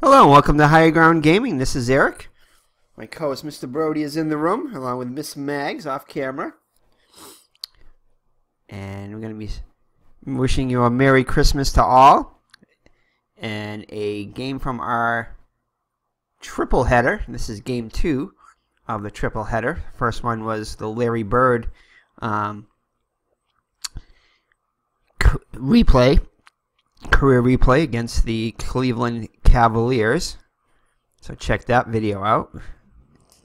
Hello and welcome to Higher Ground Gaming. This is Eric. My co-host Mr. Brody is in the room along with Miss Mags off camera. And we're going to be wishing you a Merry Christmas to all. And a game from our triple header. This is game 2 of the triple header. First one was the Larry Bird career replay against the Cleveland Cavaliers. So check that video out.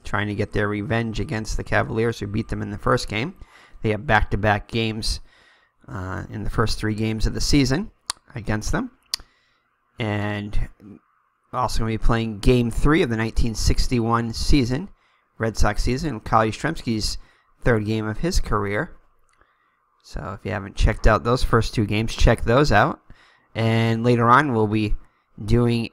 Trying to get their revenge against the Cavaliers who beat them in the first game. They have back-to-back games in the first 3 games of the season against them. And also going to be playing game 3 of the 1961 season, Red Sox season, Kyle Yastrzemski's 3rd game of his career. So if you haven't checked out those first 2 games, check those out. And later on, we'll be doing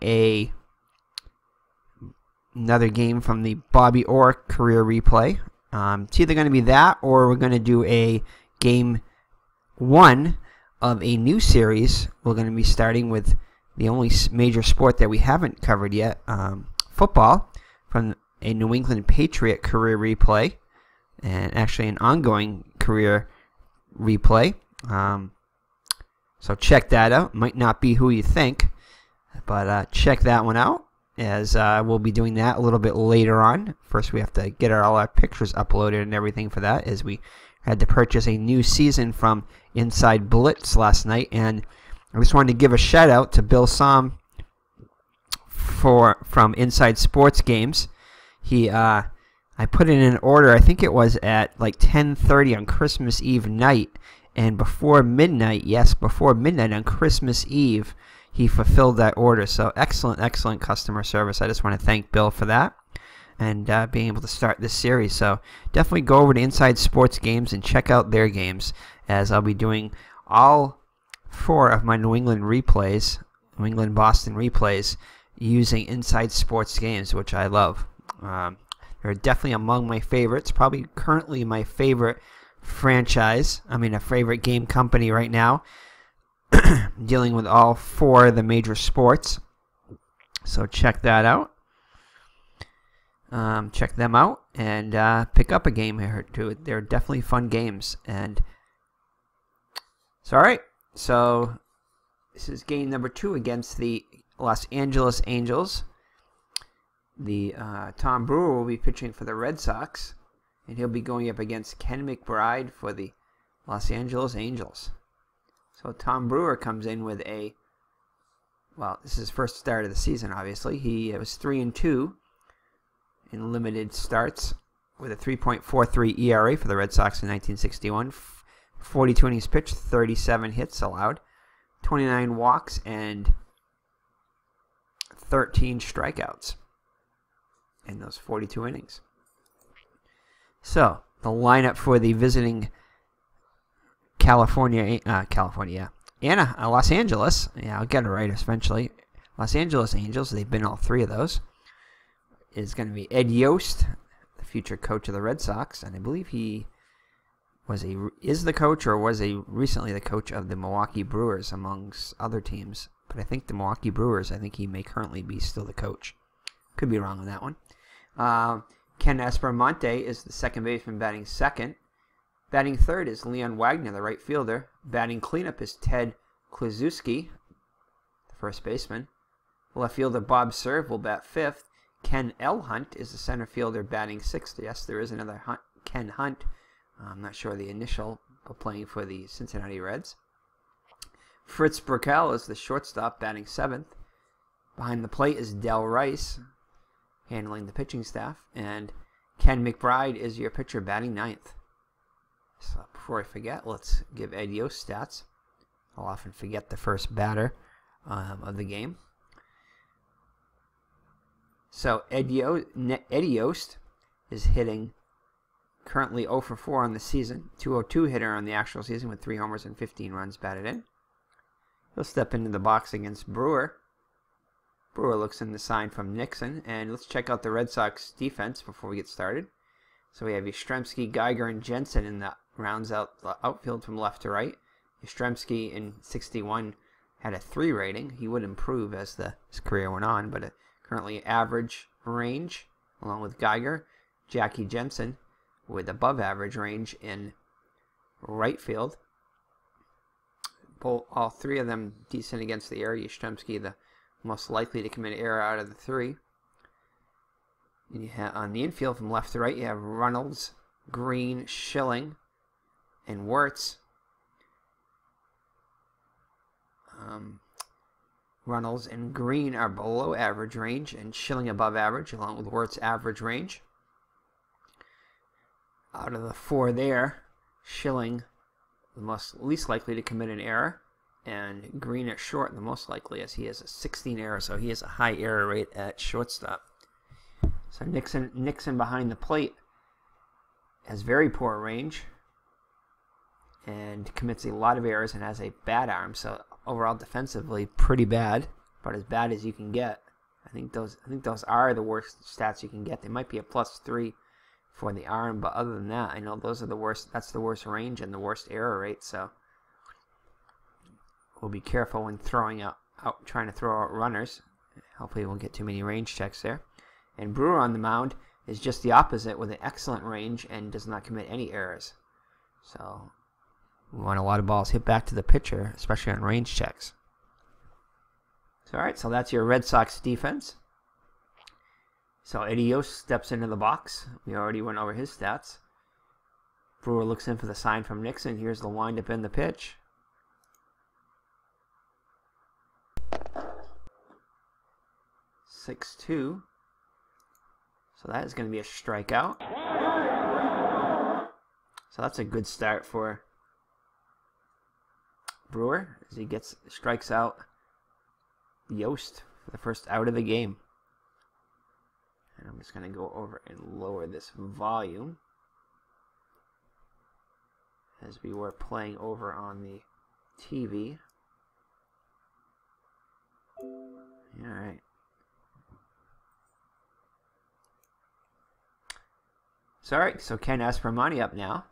another game from the Bobby Orr career replay. It's either going to be that, or we're going to do a game 1 of a new series. We're going to be starting with the only major sport that we haven't covered yet, football, from a New England Patriot career replay, and actually an ongoing career replay. So check that out. Might not be who you think, but check that one out, as we'll be doing that a little bit later on. First, we have to get all our pictures uploaded and everything for that, as we had to purchase a new season from Inside Blitz last night. And I just wanted to give a shout out to Bill Som from Inside Sports Games. I put in an order, I think it was at like 10:30 on Christmas Eve night. And before midnight, yes, before midnight on Christmas Eve, he fulfilled that order. So excellent, excellent customer service. I just want to thank Bill for that and being able to start this series. So definitely go over to Inside Sports Games and check out their games, as I'll be doing all 4 of my New England replays, New England-Boston replays, using Inside Sports Games, which I love. They're definitely among my favorites, probably currently my favorite franchise, a favorite game company right now, dealing with all 4 of the major sports. So check that out. Check them out and pick up a game here too. They're definitely fun games. And so, all right. So this is game number 2 against the Los Angeles Angels. The Tom Brewer will be pitching for the Red Sox, and he'll be going up against Ken McBride for the Los Angeles Angels. So Tom Brewer comes in with this is his first start of the season, obviously. He was 3-2 in limited starts with a 3.43 ERA for the Red Sox in 1961. 42 innings pitched, 37 hits allowed, 29 walks, and 13 strikeouts in those 42 innings. So, the lineup for the visiting Los Angeles, I'll get it right eventually, Los Angeles Angels, they've been all 3 of those, is going to be Ed Yost, the future coach of the Red Sox, and I believe he is the coach or was recently the coach of the Milwaukee Brewers, amongst other teams. But I think the Milwaukee Brewers, I think he may currently be still the coach. Could be wrong on that one. Ken Espermonte is the second baseman, batting second. Batting third is Leon Wagner, the right fielder. Batting cleanup is Ted Kluszewski, the first baseman. Left fielder Bob Cerv will bat fifth. Ken L. Hunt is the center fielder, batting sixth. Yes, there is another Ken Hunt. I'm not sure the initial, but playing for the Cincinnati Reds. Fritz Burkell is the shortstop, batting seventh. Behind the plate is Del Rice, handling the pitching staff. And Ken McBride is your pitcher, batting ninth. So before I forget, let's give Ed Yost stats. I'll often forget the first batter of the game. So Eddie Yost is hitting currently 0 for 4 on the season. 202 hitter on the actual season with 3 homers and 15 runs batted in. He'll step into the box against Brewer. Brewer looks in the sign from Nixon. And let's check out the Red Sox defense before we get started. So we have Yastrzemski, Geiger, and Jensen in the rounds out the outfield from left to right. Yastrzemski in 61 had a 3 rating. He would improve as his career went on, but currently average range, along with Geiger. Jackie Jensen with above average range in right field. All 3 of them decent against the error. Yastrzemski the most likely to commit error out of the 3. And you have on the infield from left to right, you have Runnels, Green, Schilling, and Wirtz. Runnels and Green are below average range, and Schilling above average, along with Wirtz average range. Out of the 4 there, Schilling the least likely to commit an error, and Green at short the most likely, as he has a 16 error, so he has a high error rate at shortstop. So Nixon behind the plate has very poor range and commits a lot of errors and has a bad arm, so overall defensively pretty bad, but as bad as you can get. I think those are the worst stats you can get. They might be a +3 for the arm, but other than that, I know those are the worst. That's the worst range and the worst error rate. So we'll be careful when trying to throw out runners. Hopefully, we won't get too many range checks there. And Brewer on the mound is just the opposite, with an excellent range and does not commit any errors. So we want a lot of balls hit back to the pitcher, especially on range checks. So, all right, so that's your Red Sox defense. So Eddie Yost steps into the box. We already went over his stats. Brewer looks in for the sign from Nixon. Here's the windup and the pitch. (6-2). So that is going to be a strikeout. So that's a good start for Brewer, as he strikes out Yost for the first out of the game. And I'm just going to go over and lower this volume, as we were playing over on the TV. All right. So, all right, so Ken McBride up now.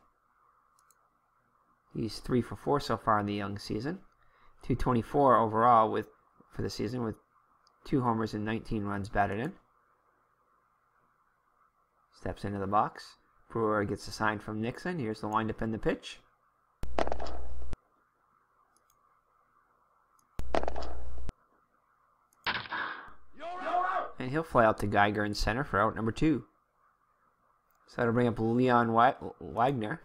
He's 3 for 4 so far in the young season. 224 overall for the season, with 2 homers and 19 runs batted in. Steps into the box. Brewer gets a sign from Nixon. Here's the windup and the pitch. And he'll fly out to Geiger in center for out number 2. So that'll bring up Leon Wagner,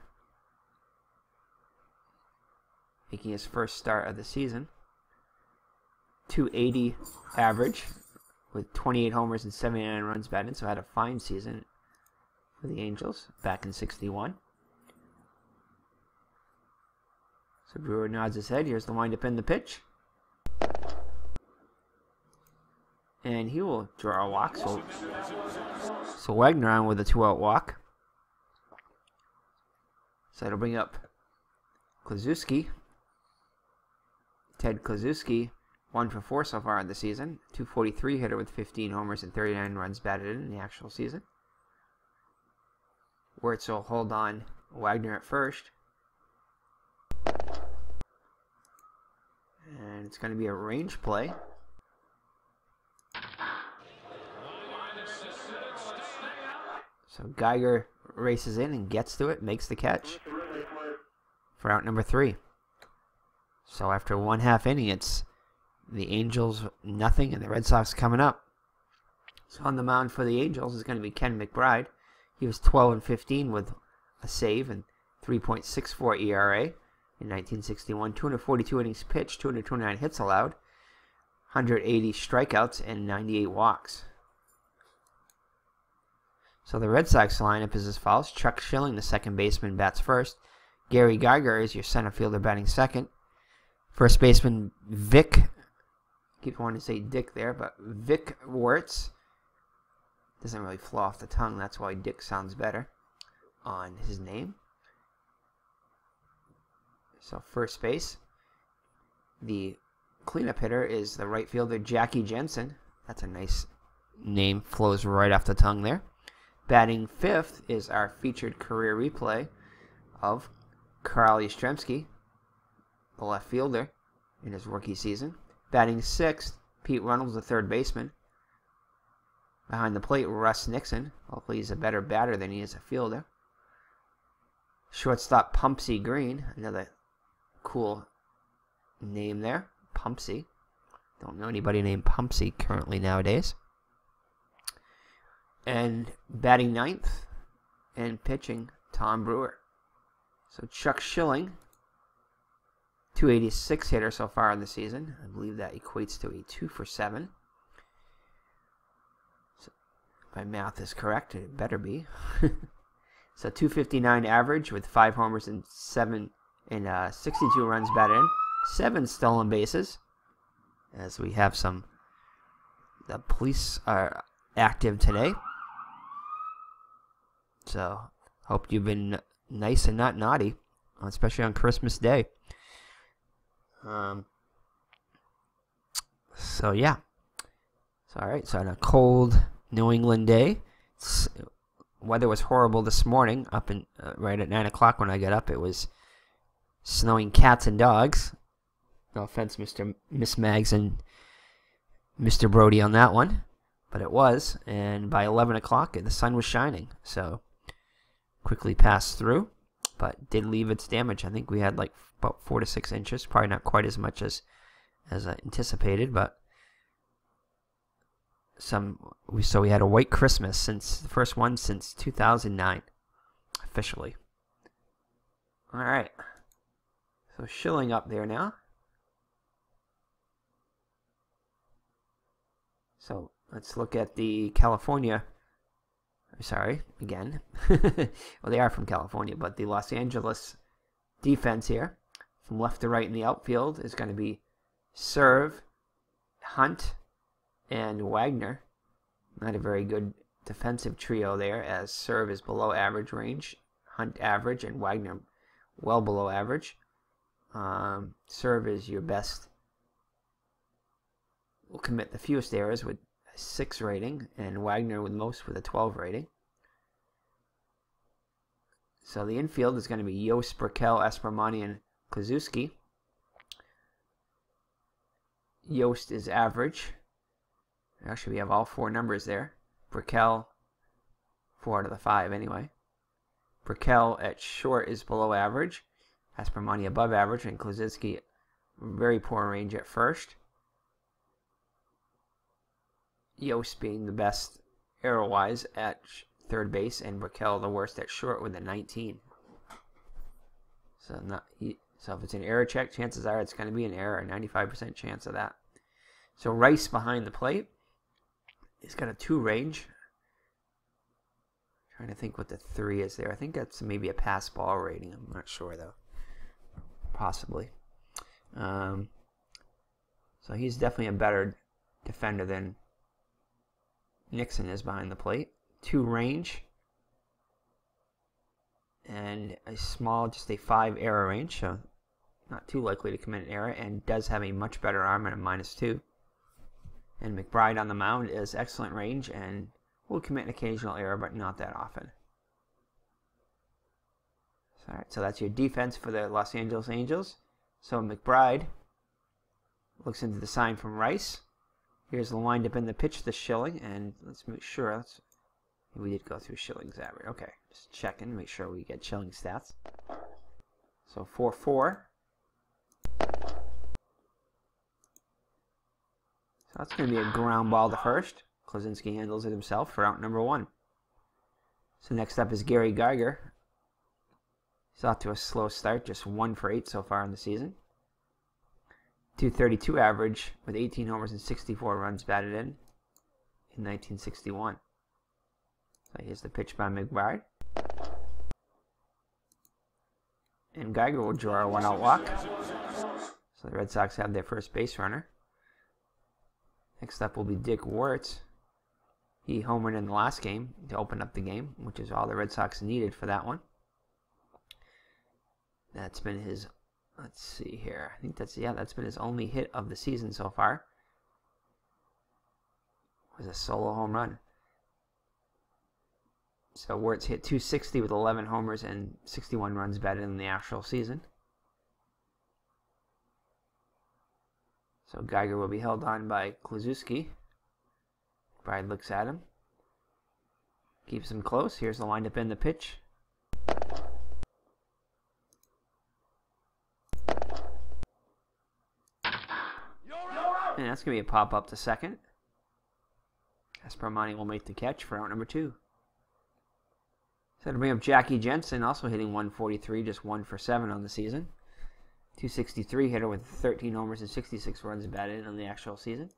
making his first start of the season. 280 average with 28 homers and 79 runs batted, so had a fine season for the Angels back in '61. So Brewer nods his head. Here's the windup and the pitch. And he will draw a walk. So Wagner on with a 2-out walk. So that'll bring up Kluszewski. Ted Kluszewski, 1 for 4 so far in the season. 243 hitter with 15 homers and 39 runs batted in the actual season. Wirtz will hold on Wagner at first. And it's going to be a range play. So Geiger races in and gets to it, makes the catch for out number 3. So after 1/2 inning, it's the Angels nothing and the Red Sox coming up. So on the mound for the Angels is going to be Ken McBride. He was 12 and 15 with a save and 3.64 ERA in 1961. 242 innings pitched, 229 hits allowed, 180 strikeouts, and 98 walks. So the Red Sox lineup is as follows. Chuck Schilling, the second baseman, bats first. Gary Geiger is your center fielder, batting second. First baseman Vic, keep wanting to say Dick there, but Vic Wirtz. Doesn't really flow off the tongue, that's why Dick sounds better on his name. So first base, the cleanup hitter is the right fielder Jackie Jensen. That's a nice name, flows right off the tongue there. Batting fifth is our featured career replay of Carl Yastrzemski, the left fielder. in his rookie season. Batting sixth, Pete Reynolds, the third baseman. Behind the plate, Russ Nixon. Hopefully he's a better batter than he is a fielder. Shortstop, Pumpsy Green. Another cool name there. Pumpsy. Don't know anybody named Pumpsy currently nowadays. And batting ninth and pitching, Tom Brewer. So Chuck Schilling, 286 hitter so far in the season. I believe that equates to a 2 for 7. So if my math is correct, it better be. So 259 average with 5 homers and 62 runs batted in. 7 stolen bases. As we have the police are active today. So hope you've been nice and not naughty, especially on Christmas Day. So yeah. So alright, so on a cold New England day, weather was horrible this morning. Up in right at 9 o'clock when I got up, it was snowing cats and dogs. No offense, Miss Mags and Mr. Brody on that one, but it was. And by 11 o'clock, the sun was shining, so quickly passed through, but did leave its damage. I think we had like about 4 to 6 inches, probably not quite as much as anticipated, but so we had a white Christmas, since the first one since 2009 officially. All right, so Schilling up there now. So let's look at the California. Sorry, again. Well, they are from California, but the Los Angeles defense here, from left to right in the outfield, is going to be Serve, Hunt, and Wagner. Not a very good defensive trio there, as Serve is below average range, Hunt average, and Wagner well below average. Serve is your best. Will commit the fewest errors with a 6 rating, and Wagner with most with a 12 rating. So the infield is going to be Yost, Burkell, Esparmani, and Kluszewski. Yost is average. Actually, we have all 4 numbers there. Burkell, 4 out of the 5 anyway. Burkell at short is below average. Esparmani above average, and Kluszewski very poor range at first. Yost being the best arrow-wise at third base, and Burkell the worst at short with a 19. So if it's an error check, chances are it's going to be an error, a 95% chance of that. So Rice behind the plate. He's got a 2 range. Trying to think what the 3 is there. I think that's maybe a pass ball rating. I'm not sure though. Possibly. So he's definitely a better defender than Nixon is behind the plate. 2 range. And a small, just a 5 error range. So not too likely to commit an error. And does have a much better arm at a -2. And McBride on the mound is excellent range and will commit an occasional error, but not that often. All right, so that's your defense for the Los Angeles Angels. So McBride looks into the sign from Rice. Here's the windup in the pitch to Schilling, and let's make sure. We did go through Schilling's average. Okay, just checking, make sure we get Schilling stats. So 4-4. So that's going to be a ground ball to first. Kluszewski handles it himself for out number 1. So next up is Gary Geiger. He's off to a slow start, just 1 for 8 so far in the season. 232 average with 18 homers and 64 runs batted in 1961. So here's the pitch by McBride. And Geiger will draw a 1-out walk. So the Red Sox have their first base runner. Next up will be Dick Wertz. He homered in the last game to open up the game, which is all the Red Sox needed for that one. That's been his, let's see here. I think that's been his only hit of the season so far. It was a solo home run. So Wertz hit 260 with 11 homers and 61 runs batted in the actual season. So Geiger will be held on by Kluszewski. McBride looks at him. Keeps him close. Here's the windup in the pitch. And that's going to be a pop up to second. Esparmani will make the catch for out number 2. So to bring up Jackie Jensen, also hitting 143, just 1 for 7 on the season. 263 hitter with 13 homers and 66 runs batted in on the actual season.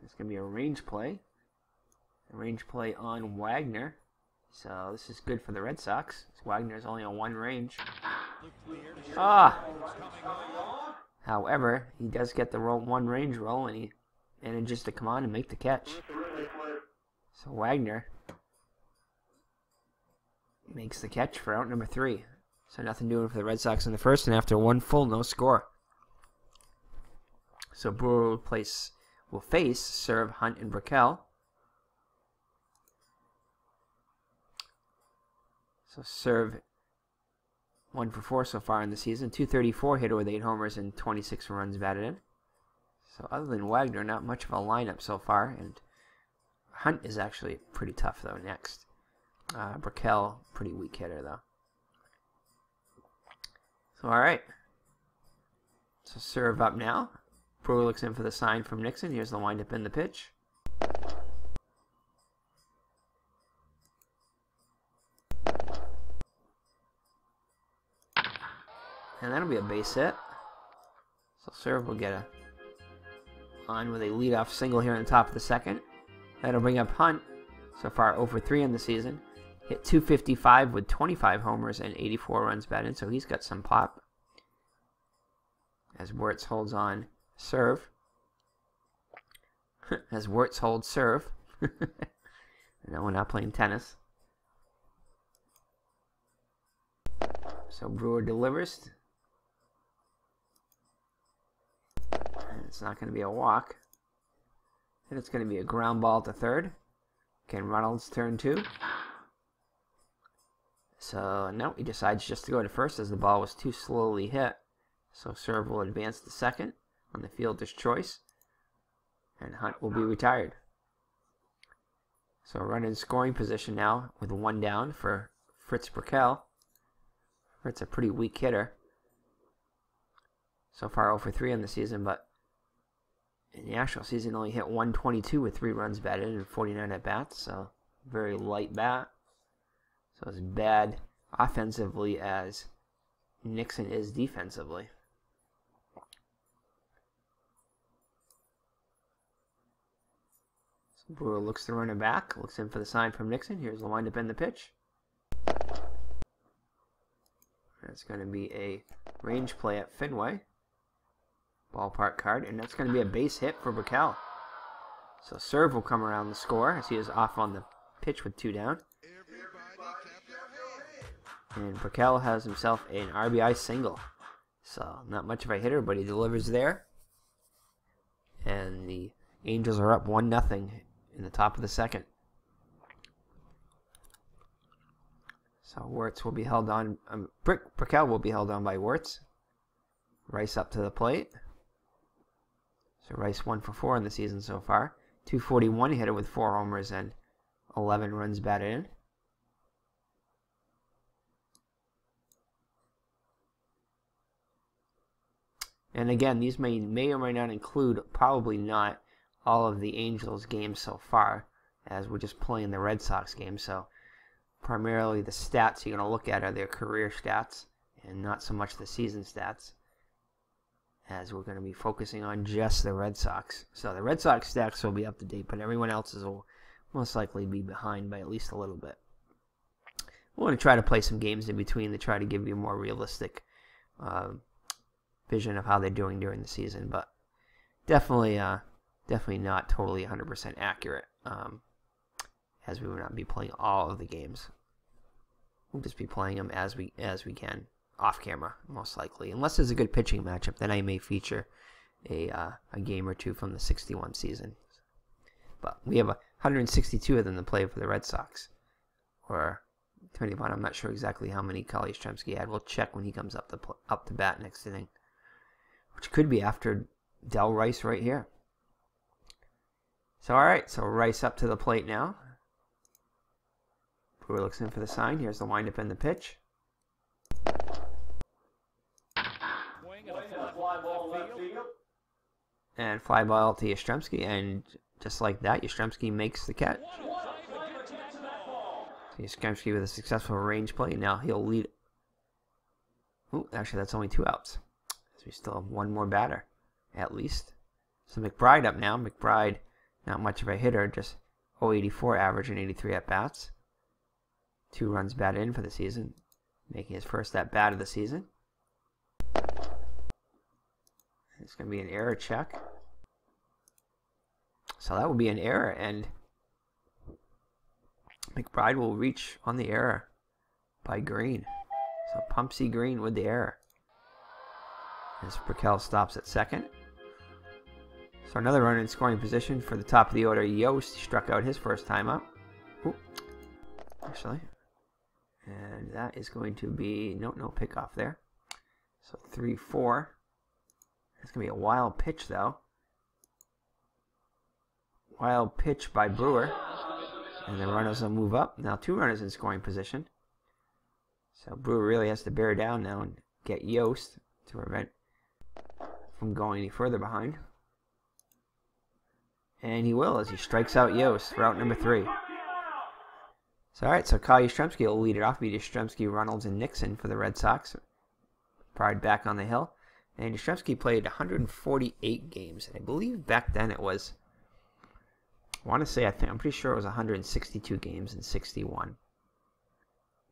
It's going to be a range play. A range play on Wagner. So this is good for the Red Sox. Wagner's only on 1 range. However, he does get the 1 range roll, and he manages to come on and make the catch. So Wagner makes the catch for out number 3. So nothing doing for the Red Sox in the first, and after 1 full, no score. So Brewer will face serve Hunt and Brickell. So serve 1 for 4 so far in the season. 234 hitter with 8 homers and 26 runs batted in. So other than Wagner, not much of a lineup so far. And Hunt is actually pretty tough though next. Brickell, pretty weak hitter though. So alright. So serve up now. Brewer looks in for the sign from Nixon. Here's the windup in the pitch. And that'll be a base hit. So serve will get on with a leadoff single here on the top of the second. That'll bring up Hunt. So far 0 for 3 in the season. Hit 255 with 25 homers and 84 runs batted in. So he's got some pop. As Wirtz holds on serve. As Wirtz holds serve. No, we're not playing tennis. So Brewer delivers. And it's not going to be a walk. And it's going to be a ground ball to third. Ken Reynolds turn 2. So no, he decides just to go to first as the ball was too slowly hit. So serve will advance to second on the fielder's choice. And Hunt will be retired. So run in scoring position now with 1 down for Fritz Brickell. Fritz a pretty weak hitter. So far 0 for 3 in the season, but in the actual season only hit 122 with 3 runs batted and 49 at bats. So very light bat. So as bad offensively as Nixon is defensively. So Brewer looks to run it back, looks in for the sign from Nixon. Here's the windup in the pitch. That's going to be a range play at Fenway. Ballpark card, and that's going to be a base hit for Brickell. So serve will come around the score as he is off on the pitch with 2 down. And Brickell has himself an RBI single. So not much of a hitter, but he delivers there. And the Angels are up 1-0 in the top of the second. So Wirtz will be held on. Brickell will be held on by Wirtz. Rice up to the plate. So Rice 1 for 4 in the season so far. 241 hitter with 4 homers and 11 runs batted in. And again, these may or may not include, probably not, all of the Angels games so far, as we're just playing the Red Sox game. So primarily the stats you're going to look at are their career stats and not so much the season stats, as we're going to be focusing on just the Red Sox. So the Red Sox stats will be up to date, but everyone else's will most likely be behind by at least a little bit. We're going to try to play some games in between to try to give you a more realistic vision of how they're doing during the season, but definitely not totally 100% accurate, as we will not be playing all of the games. We'll just be playing them as we can, off camera, most likely. Unless there's a good pitching matchup, then I may feature a game or two from the 61 season. But we have 162 of them to play for the Red Sox, or depending upon, I'm not sure exactly how many Kyle Yastrzemski had. We'll check when he comes up to bat next inning, which could be after Del Rice right here. So, all right, so Rice up to the plate now. Brewer looks in for the sign. Here's the windup and the pitch. And fly ball to Yastrzemski, and just like that, Yastrzemski makes the catch. So Yastrzemski with a successful range play. Now he'll lead. Ooh, actually, that's only 2 outs. So we still have one more batter, at least. So McBride up now. McBride, not much of a hitter, just 0.84 average and 83 at-bats. 2 runs batted in for the season, making his first at-bat of the season. It's going to be an error check. So that will be an error, and McBride will reach on the error by Green. So Pumpsy Green with the error. As Brickell stops at second. So another runner in scoring position for the top of the order, Yost. He struck out his first time up. Ooh, actually. And that is going to be, no pickoff there. So 3-4. It's going to be a wild pitch, though. Wild pitch by Brewer. And the runners will move up. Now 2 runners in scoring position. So Brewer really has to bear down now and get Yost to prevent from going any further behind. And he will as he strikes out Yost for out number 3. So alright, so Kyle Yastrzemski will lead it off. Be Yastrzemski, Reynolds, and Nixon for the Red Sox. Pride back on the hill. And Yastrzemski played 148 games. I believe back then it was, I want to say, I'm pretty sure it was 162 games in 61.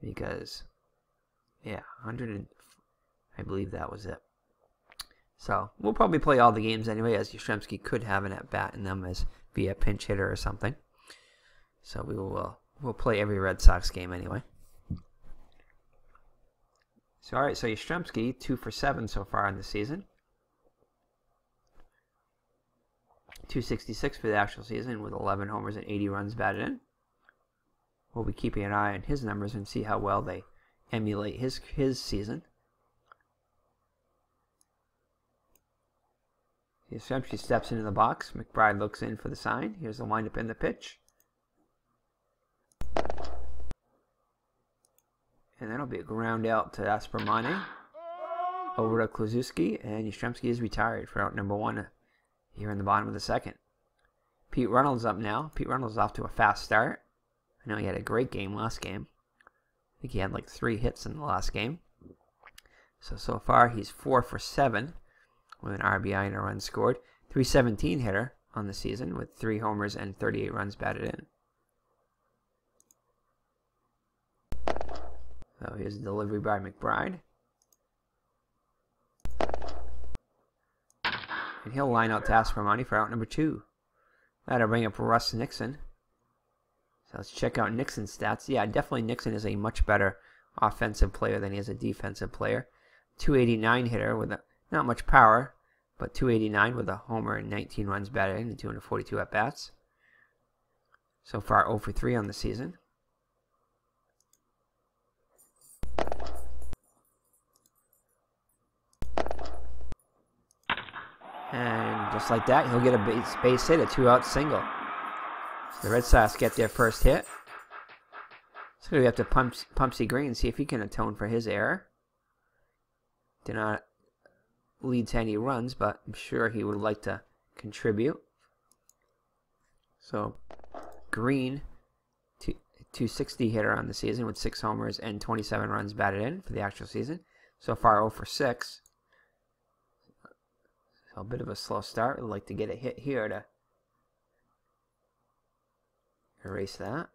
Because, yeah, I believe that was it. So, we'll probably play all the games anyway, as Yastrzemski could have an at-bat in them as be a pinch hitter or something. So, we'll play every Red Sox game anyway. So, alright, so Yastrzemski, 2 for 7 so far in the season. 266 for the actual season with 11 homers and 80 runs batted in. We'll be keeping an eye on his numbers and see how well they emulate his season. Yastrzemski steps into the box. McBride looks in for the sign. Here's the windup and the pitch. And that'll be a ground out to Aspermane. Over to Kluszewski, and Yastrzemski is retired for out number 1 here in the bottom of the second. Pete Reynolds up now. Pete Reynolds off to a fast start. I know he had a great game last game. I think he had like 3 hits in the last game. So far he's 4 for 7 with an RBI and a run scored. 317 hitter on the season with 3 homers and 38 runs batted in. So here's a delivery by McBride. And he'll line out to Aspermane for out number 2. That'll bring up Russ Nixon. So let's check out Nixon's stats. Yeah, definitely Nixon is a much better offensive player than he is a defensive player. 289 hitter with not much power, but 289 with a homer and 19 runs batted in and 242 at-bats. So far 0 for 3 on the season. And just like that, he'll get a base hit, a 2-out single. So the Red Sox get their first hit. So we have to Pumpsy Green, see if he can atone for his error. Did not lead to any runs, but I'm sure he would like to contribute. So Green, 260 hitter on the season with 6 homers and 27 runs batted in for the actual season. So far 0 for 6. So a bit of a slow start. We'd like to get a hit here to erase that.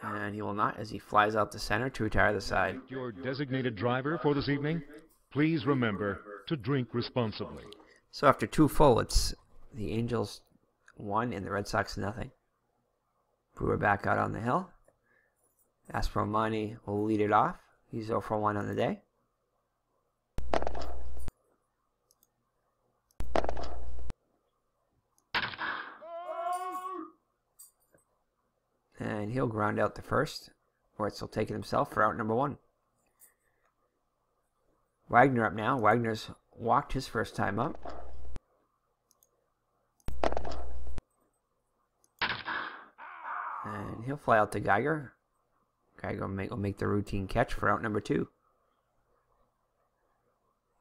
And he will not, as he flies out the center to retire the side. Your designated driver for this evening. Please remember to drink responsibly. So after 2 full, it's the Angels 1 and the Red Sox 0. Brewer back out on the hill. Aspermane will lead it off. He's 0 for 1 on the day. And he'll ground out to first. Wertz will take it himself for out number 1. Wagner up now. Wagner's walked his first time up. And he'll fly out to Geiger. Geiger will make the routine catch for out number 2.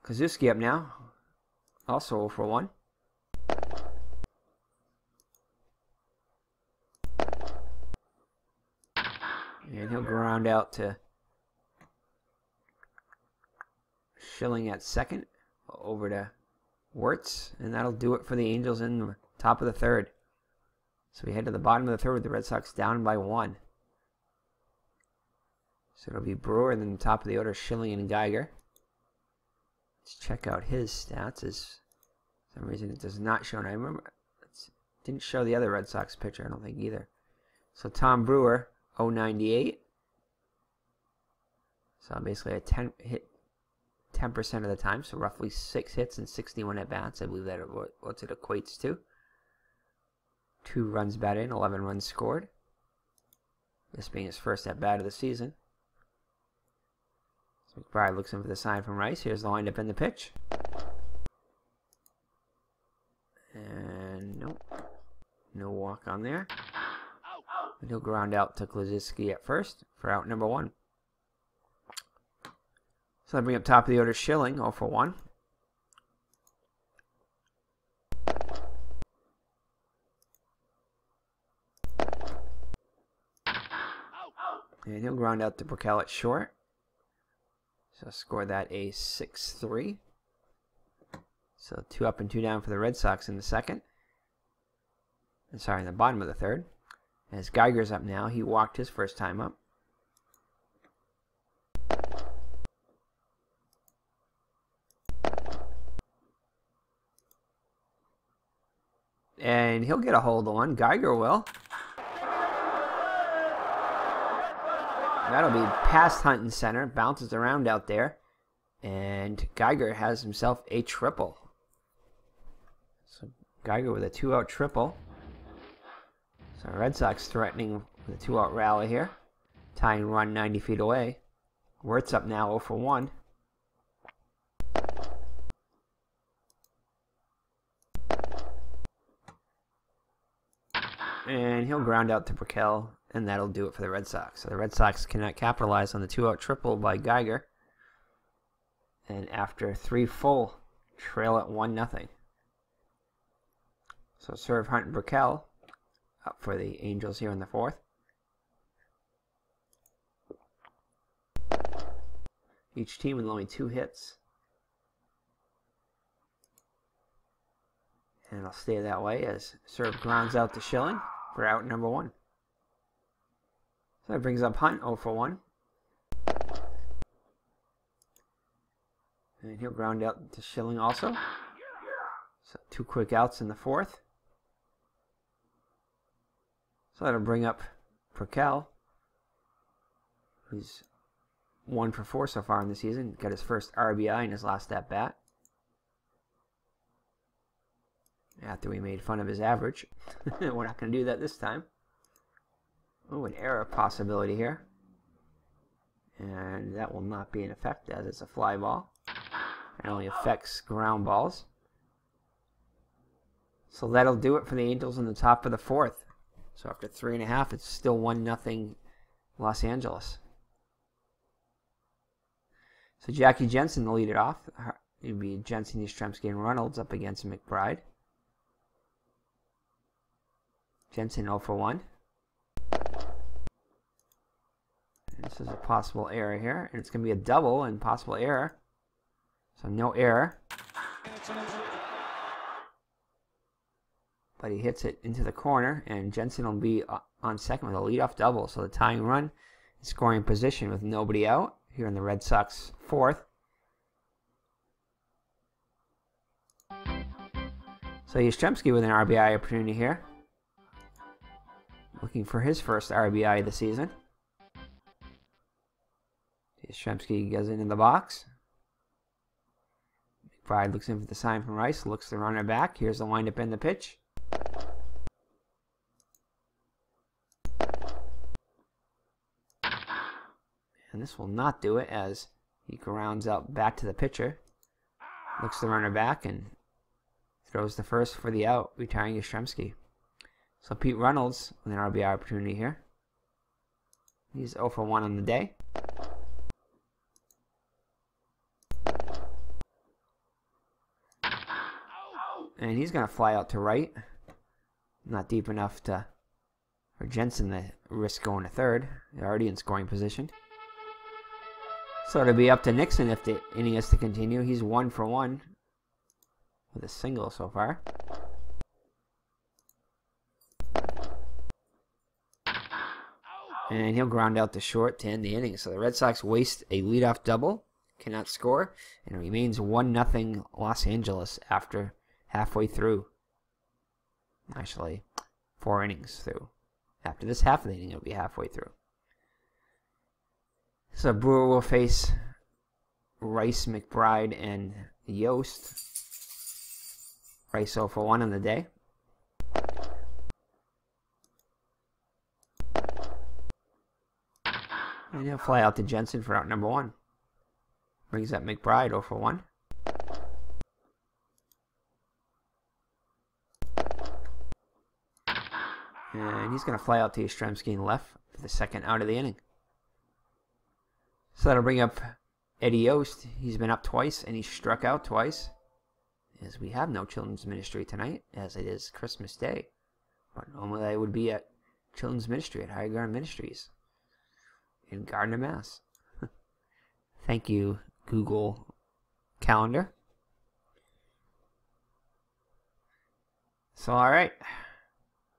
Kozuski up now. Also 0 for 1. And he'll ground out to Schilling at second. Over to Wertz. And that'll do it for the Angels in the top of the 3rd. So we head to the bottom of the 3rd with the Red Sox down by 1. So it'll be Brewer and then the top of the order, Schilling and Geiger. Let's check out his stats. As for some reason it does not show. And I remember it didn't show the other Red Sox pitcher, I don't think either. So Tom Brewer, 0.98. So basically a 10% of the time, so roughly 6 hits and 61 at bats. I believe that what it equates to. 2 runs batted in, 11 runs scored. This being his first at bat of the season. So McBride looks in for the sign from Rice. Here's the windup and the pitch. And nope. No walk on there. And he'll ground out to Kozuski at first for out number 1. So I bring up top of the order Schilling, 0 for 1. And he'll ground out to Burkell at short. So score that a 6-3. So 2 up and 2 down for the Red Sox in the 2nd. And sorry, in the bottom of the 3rd. As Geiger's up now, he walked his first time up. And he'll get a hold of one. Geiger will. That'll be past Hunt in center. Bounces around out there. And Geiger has himself a triple. So Geiger with a 2-out triple. So Red Sox threatening with a 2-out rally here. Tying run 90 feet away. Wertz up now 0 for 1. And he'll ground out to Burkell, and that'll do it for the Red Sox. So the Red Sox cannot capitalize on the 2-out triple by Geiger. And after 3 full, trail at 1-0. So serve Hunt and Burkell up for the Angels here in the 4th. Each team with only 2 hits. And it'll stay that way as serve grounds out to Schilling for out number 1. So that brings up Hunt 0 for 1. And he'll ground out to Schilling also. So 2 quick outs in the 4th. So that'll bring up Burkell, who's 1 for 4 so far in the season. Got his first RBI in his last at bat. After we made fun of his average. We're not going to do that this time. Oh, an error possibility here. And that will not be in effect as it's a fly ball. It only affects ground balls. So that'll do it for the Angels in the top of the 4th. So after 3.5, it's still 1-0 Los Angeles. So Jackie Jensen will lead it off. It'd be Jensen, Yastrzemski, and Reynolds up against McBride. Jensen 0 for 1. And this is a possible error here. And it's going to be a double and possible error. So no error. But he hits it into the corner. And Jensen will be on second with a leadoff double. So the tying run in scoring position with nobody out here in the Red Sox 4th. So Yastrzemski with an RBI opportunity here. Looking for his first RBI of the season. Yastrzemski goes into the box. McBride looks in for the sign from Rice. Looks the runner back. Here's the windup and the pitch. And this will not do it as he grounds out back to the pitcher. Looks the runner back and throws the first for the out, retiring Yastrzemski. So Pete Reynolds with an RBI opportunity here. He's 0 for 1 on the day. And he's going to fly out to right. Not deep enough for Jensen to risk going to third. They're already in scoring position. So it'll be up to Nixon if the inning is to continue. He's 1 for 1 with a single so far. And he'll ground out to short to end the inning. So the Red Sox waste a leadoff double, cannot score, and it remains 1-0 Los Angeles after halfway through. Actually, 4 innings through. After this half of the inning, it'll be halfway through. So Brewer will face Rice, McBride, and Yost. Rice 0 for 1 on the day. And he'll fly out to Jensen for out number 1. Brings up McBride 0 for 1. And he's going to fly out to Yastrzemski in left for the second out of the inning. So that'll bring up Eddie Yost. He's been up twice and he's struck out twice. As we have no children's ministry tonight, as it is Christmas Day. But normally I would be at children's ministry at Higher Ground Ministries in Gardner, Mass. Thank you, Google Calendar. So, all right.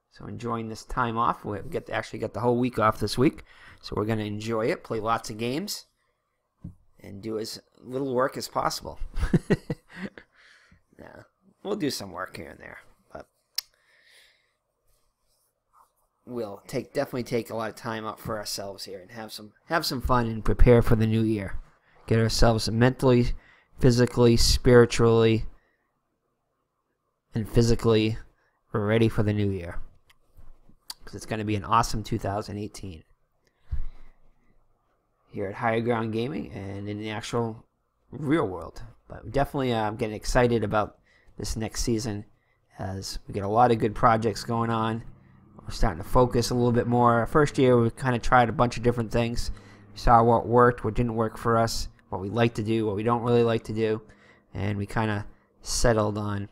So enjoying this time off. We actually got the whole week off this week. So we're going to enjoy it, play lots of games, and do as little work as possible. Yeah, we'll do some work here and there, but we'll definitely take a lot of time out for ourselves here and have some fun and prepare for the new year. Get ourselves mentally, physically, spiritually, and physically ready for the new year. Because it's going to be an awesome 2018 here at Higher Ground Gaming and in the actual real world. But definitely I'm getting excited about this next season as we get a lot of good projects going on. We're starting to focus a little bit more. First year we kind of tried a bunch of different things. We saw what worked, what didn't work for us, what we like to do, what we don't really like to do, and we kind of settled on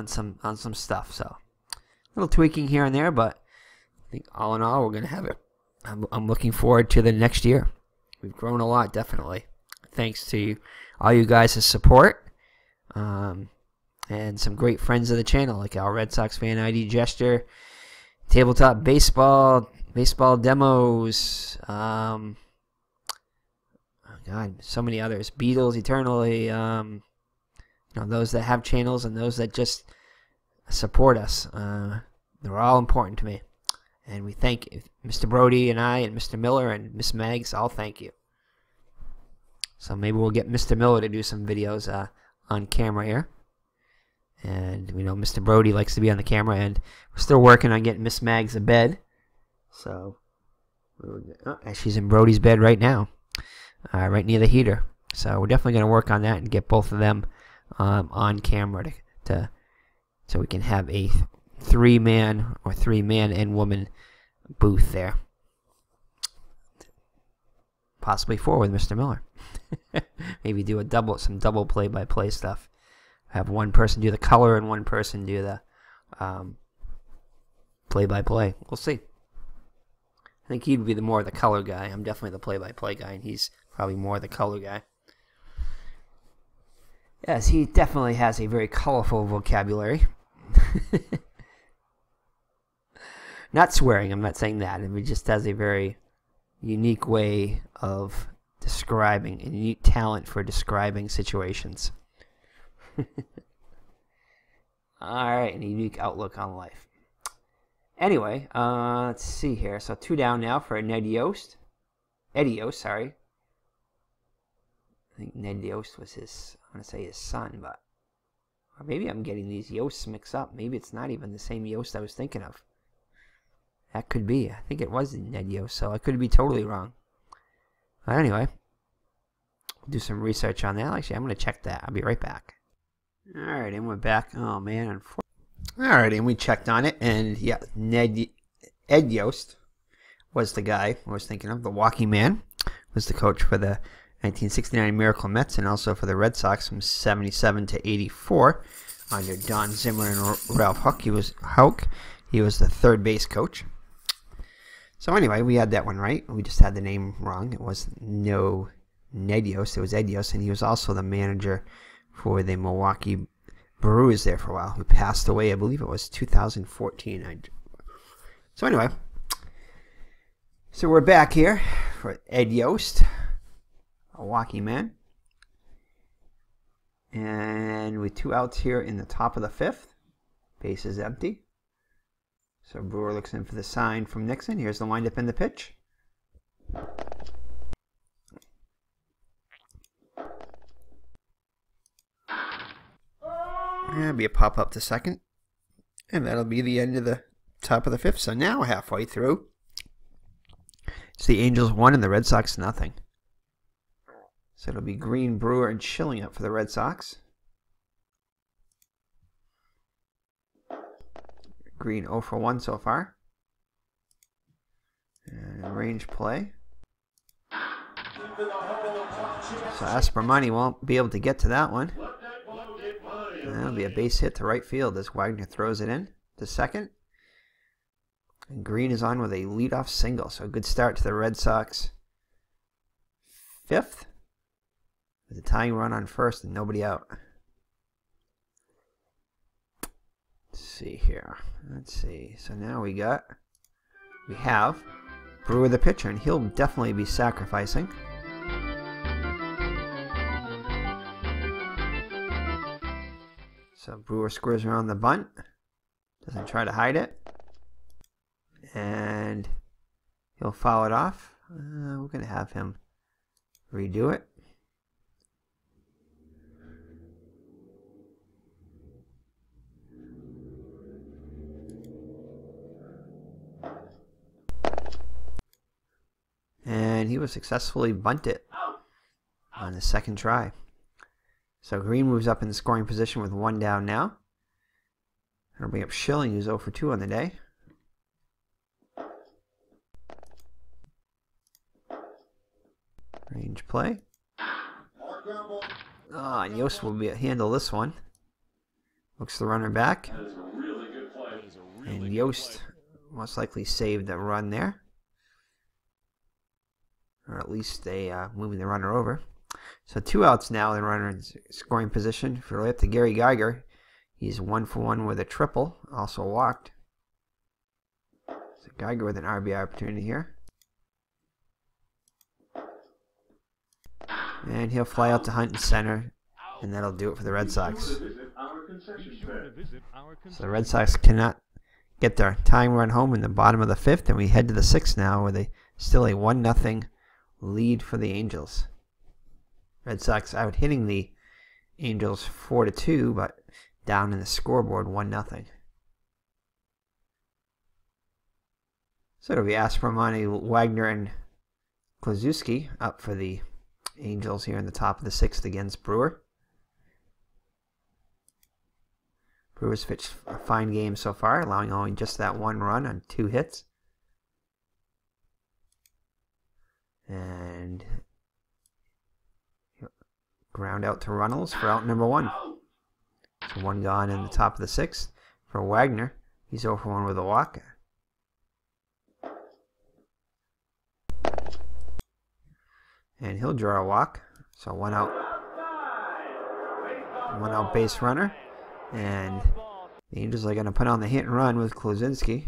some stuff. So a little tweaking here and there, but I think all in all we're going to have it. I'm looking forward to the next year. We've grown a lot, definitely. Thanks to all you guys' support and some great friends of the channel like our Red Sox Fan ID Gesture, Tabletop Baseball Demos, oh God, so many others, Beatles Eternally, those that have channels and those that just support us. They're all important to me. And we thank Mr. Brody and I and Mr. Miller and Miss Mags, all thank you. So maybe we'll get Mr. Miller to do some videos on camera here. And we know Mr. Brody likes to be on the camera, and we're still working on getting Miss Mags a bed. So she's in Brody's bed right now, right near the heater. So we're definitely going to work on that and get both of them on camera so we can have a 3-man or 3-man and woman booth there. Possibly 4 with Mr. Miller. Maybe do some double play-by-play stuff. Have one person do the color and one person do the play-by-play. We'll see. I think he'd be more the color guy. I'm definitely the play-by-play guy, and he's probably more the color guy. Yes, he definitely has a very colorful vocabulary. Not swearing, I'm not saying that. He just has a very unique way of describing, a unique talent for describing situations. Alright, and a unique outlook on life. Anyway, let's see here. So 2 down now for Eddie Yost, sorry. I think Ned Yost was I want to say his son, but or maybe I'm getting these Yosts mixed up. Maybe it's not even the same Yost I was thinking of. That could be. I think it was Ned Yost, so I could be totally wrong. But anyway, do some research on that. Actually, I'm going to check that. I'll be right back. Alright, and we're back. Oh, man. Alright, and we checked on it. And, yeah, Ed Yost was the guy I was thinking of. The walking man was the coach for the 1969 Miracle Mets and also for the Red Sox from 77 to 84 under Don Zimmer and Ralph Houk. He was the third base coach. So anyway, we had that one right. We just had the name wrong. It was no Ned Yost. It was Ed Yost, and he was also the manager for the Milwaukee Brewers there for a while, who passed away, I believe it was 2014. So anyway, so we're back here for Ed Yost, a walking man. And with 2 outs here in the top of the 5th, base is empty. So Brewer looks in for the sign from Nixon. Here's the windup and the pitch. That'll be a pop up to second. And that'll be the end of the top of the 5th. So now halfway through, it's the Angels 1 and the Red Sox nothing. So it'll be Green, Brewer, and Schilling up for the Red Sox. Green 0 for 1 so far. And range play. So Aspermani won't be able to get to that one. That'll be a base hit to right field as Wagner throws it in to second. And Green is on with a leadoff single. So a good start to the Red Sox 5th. With a tying run on first and nobody out. Let's see here. Let's see. So now we have Brewer the pitcher, and he'll definitely be sacrificing. So Brewer squares around the bunt. Doesn't try to hide it. And he'll foul it off. We're going to have him redo it. And he was successfully bunted on the second try. So Green moves up in the scoring position with 1 down now. It'll bring up Schilling, who's 0 for 2 on the day. Range play. And Yost will handle this one. Looks the runner back. And Yost most likely saved a run there. Or at least moving the runner over. So 2 outs now, the runner in scoring position. If you're up to Gary Geiger, he's 1 for 1 with a triple, also walked. So Geiger with an RBI opportunity here. And he'll fly out to Hunt in center, and that'll do it for the Red Sox. So the Red Sox cannot get their tying run home in the bottom of the 5th, and we head to the 6th now with still a 1-0 lead for the Angels. Red Sox out hitting the Angels 4-2, but down in the scoreboard 1-0. So it'll be Aspermani, Wagner, and Kluszewski up for the Angels here in the top of the 6th against Brewer. Brewers pitched a fine game so far, allowing only just that 1 run on 2 hits. And ground out to Runnels for out number 1. So 1 gone in the top of the 6th. For Wagner, he's 0 for 1 with a walk. And he'll draw a walk. So 1 out. 1 out base runner. And the Angels are going to put on the hit and run with Kluszewski.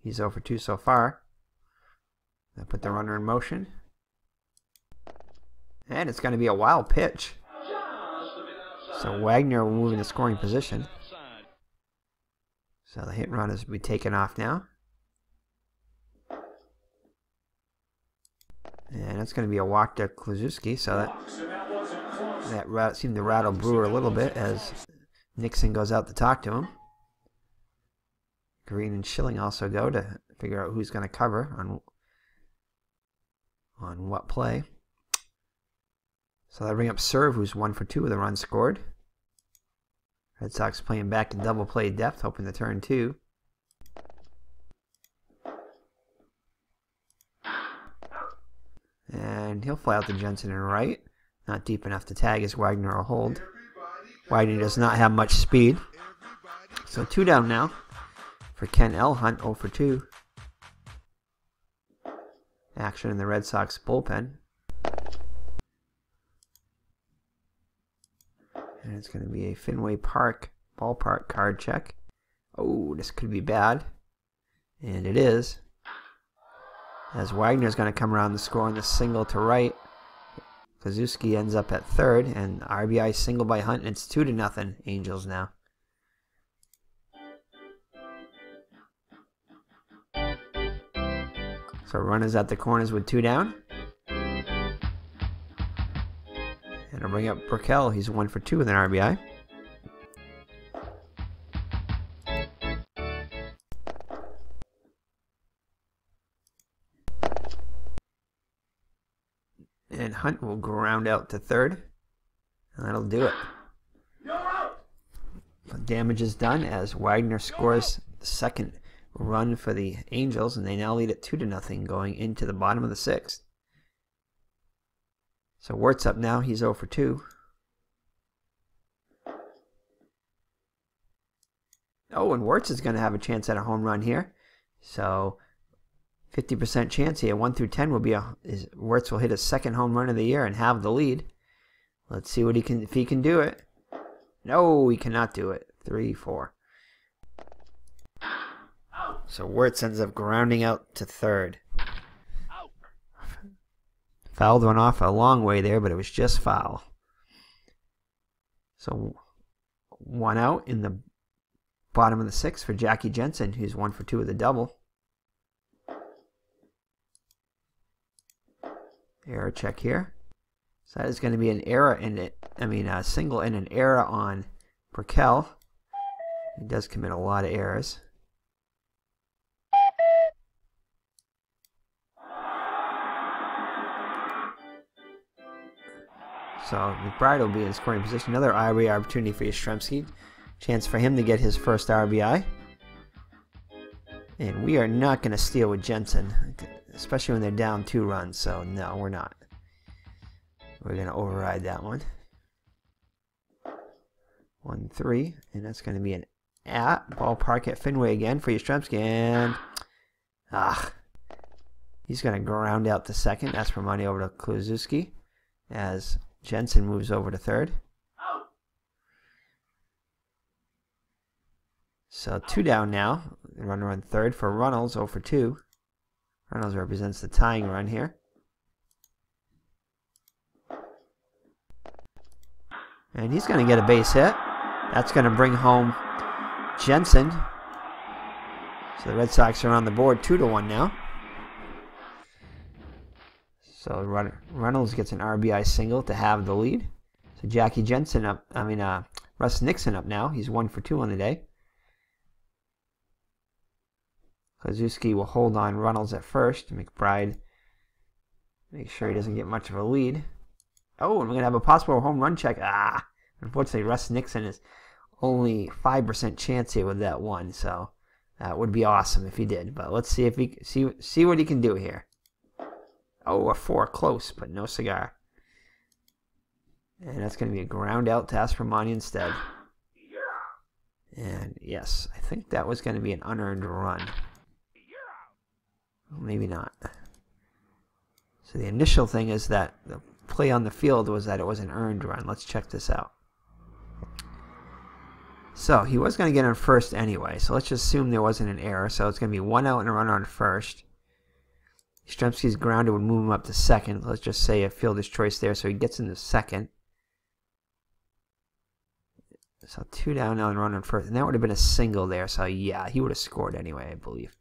He's 0 for 2 so far. They'll put the runner in motion. And it's going to be a wild pitch. So Wagner will move into scoring position. So the hit and run is be taken off now. And it's going to be a walk to Kluszewski. So that seemed to rattle Brewer a little bit as Nixon goes out to talk to him. Green and Schilling also go to figure out who's going to cover on what play. So that'll bring up Serve, who's 1 for 2 with a run scored. Red Sox playing back in double play depth, hoping to turn 2. And he'll fly out to Jensen and right. Not deep enough to tag as Wagner will hold. Wagner does not have much speed. So 2 down now for Ken L. Hunt, 0 for 2. Action in the Red Sox bullpen. And it's going to be a Fenway Park ballpark card check. Oh, this could be bad. And it is. As Wagner's going to come around the score on the single to right. Kozuski ends up at third, and RBI single by Hunt, and it's 2-0 Angels now. So runners at the corners with 2 down. And I'll bring up Burkell. He's 1 for 2 with an RBI. And Hunt will ground out to third. And that'll do it. The damage is done as Wagner scores the second run for the Angels, and they now lead at 2-0 going into the bottom of the 6th. So Wirtz up now. He's 0 for 2. Oh, and Wirtz is going to have a chance at a home run here. So 50% chance here. 1 through 10 will be Wirtz will hit his second home run of the year and have the lead. Let's see what he can, if he can do it. No, he cannot do it. 3-4. So Wirtz ends up grounding out to third. Fouled one off a long way there, but it was just foul. So 1 out in the bottom of the 6th for Jackie Jensen, who's 1 for 2 with a double. Error check here. So that is going to be an error in it. A single and an error on Burkell. He does commit a lot of errors. So McBride will be in scoring position. Another RBI opportunity for YASTRZEMSKI. Chance for him to get his first RBI. And we are not going to steal with Jensen, especially when they're down 2 runs. So no, we're not. We're going to override that one. 1-3, and that's going to be an at ballpark at Fenway again for YASTRZEMSKI, and he's going to ground out to second. That's for money over to Kozuski as Jensen moves over to third. So 2 down now. Runner on third for Runnels, 0 for 2. Runnels represents the tying run here. And he's going to get a base hit. That's going to bring home Jensen. So the Red Sox are on the board 2-1 now. So Runnels gets an RBI single to have the lead. So Jackie Jensen up, Russ Nixon up now. He's 1 for 2 on the day. Kozuski will hold on Runnels at first. McBride make sure he doesn't get much of a lead. Oh, and we're going to have a possible home run check. Unfortunately, Russ Nixon is only 5% chance here with that one. So that would be awesome if he did. But let's see if he see what he can do here. Oh, a 4, close, but no cigar. And that's going to be a ground out to Aspermani instead. And yes, I think that was going to be an unearned run. Well, maybe not. So the initial thing is that the play on the field was that it was an earned run. Let's check this out. So he was going to get on first anyway. So let's just assume there wasn't an error. So it's going to be 1 out and a runner on first. Yastrzemski's grounded would move him up to second. Let's just say a fielder's choice there. So he gets into second. So 2 down now and runner on first. And that would have been a single there. So yeah, he would have scored anyway, I believe.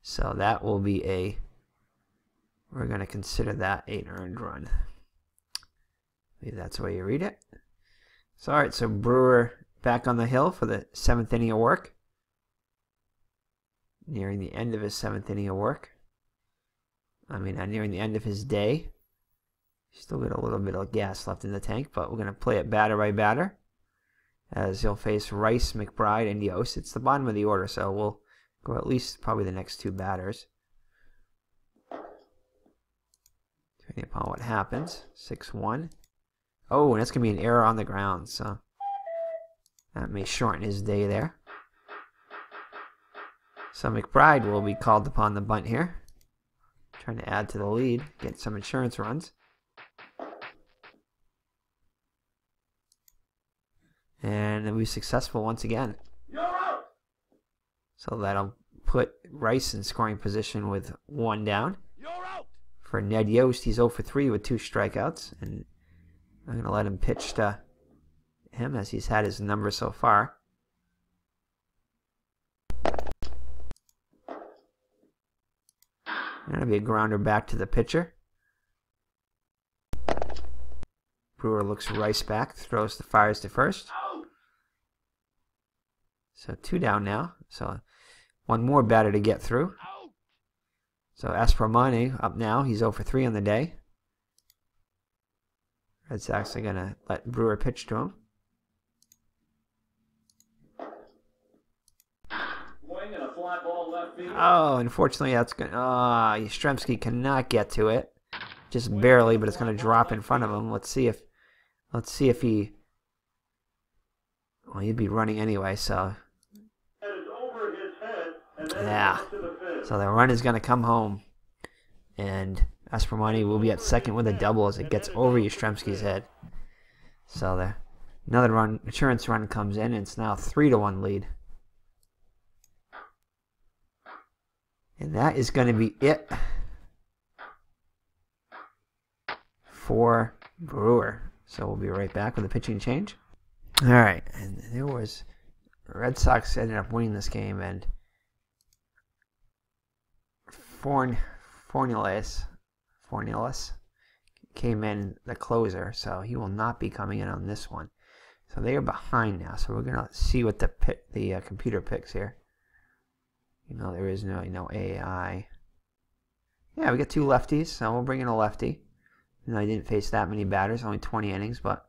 So that will be a... We're going to consider that an earned run. Maybe that's the way you read it. So, alright, so Brewer back on the hill for the 7th inning of work. nearing the end of his 7th inning of work. I mean, nearing the end of his day. Still got a little bit of gas left in the tank, but we're going to play it batter by batter, as he'll face Rice, McBride, and Yost. It's the bottom of the order, so we'll go at least probably the next 2 batters. Depending upon what happens. 6-1. Oh, and that's going to be an error on the ground, so that may shorten his day there. So McBride will be called upon the bunt here. Trying to add to the lead, get some insurance runs. And they'll be successful once again. So that'll put Rice in scoring position with 1 down. For Ned Yost, he's 0 for 3 with 2 strikeouts. And I'm going to let him pitch to him as he's had his number so far. That'll be a grounder back to the pitcher. Brewer looks Rice back, throws the fires to first. So 2 down now. So 1 more batter to get through. So YASTRZEMSKI up now. He's 0 for 3 on the day. Red Sox are going to let Brewer pitch to him. Oh, unfortunately that's going to... YASTRZEMSKI cannot get to it. Just barely, but it's going to drop in front of him. Let's see if he... Well, he'd be running anyway, so... Yeah. So the run is going to come home. And YASTRZEMSKI will be at second with a double as it gets over YASTRZEMSKI's head. So another insurance run comes in, and it's now 3-1 lead. And that is going to be it for Brewer. So we'll be right back with a pitching change. All right, and there was the Red Sox ended up winning this game, and Fornulis came in the closer, so he will not be coming in on this one. So they are behind now. So we're gonna see what the computer picks here. You know, there is no AI. Yeah, we got 2 lefties, so we'll bring in a lefty. You know, I didn't face that many batters, only 20 innings, but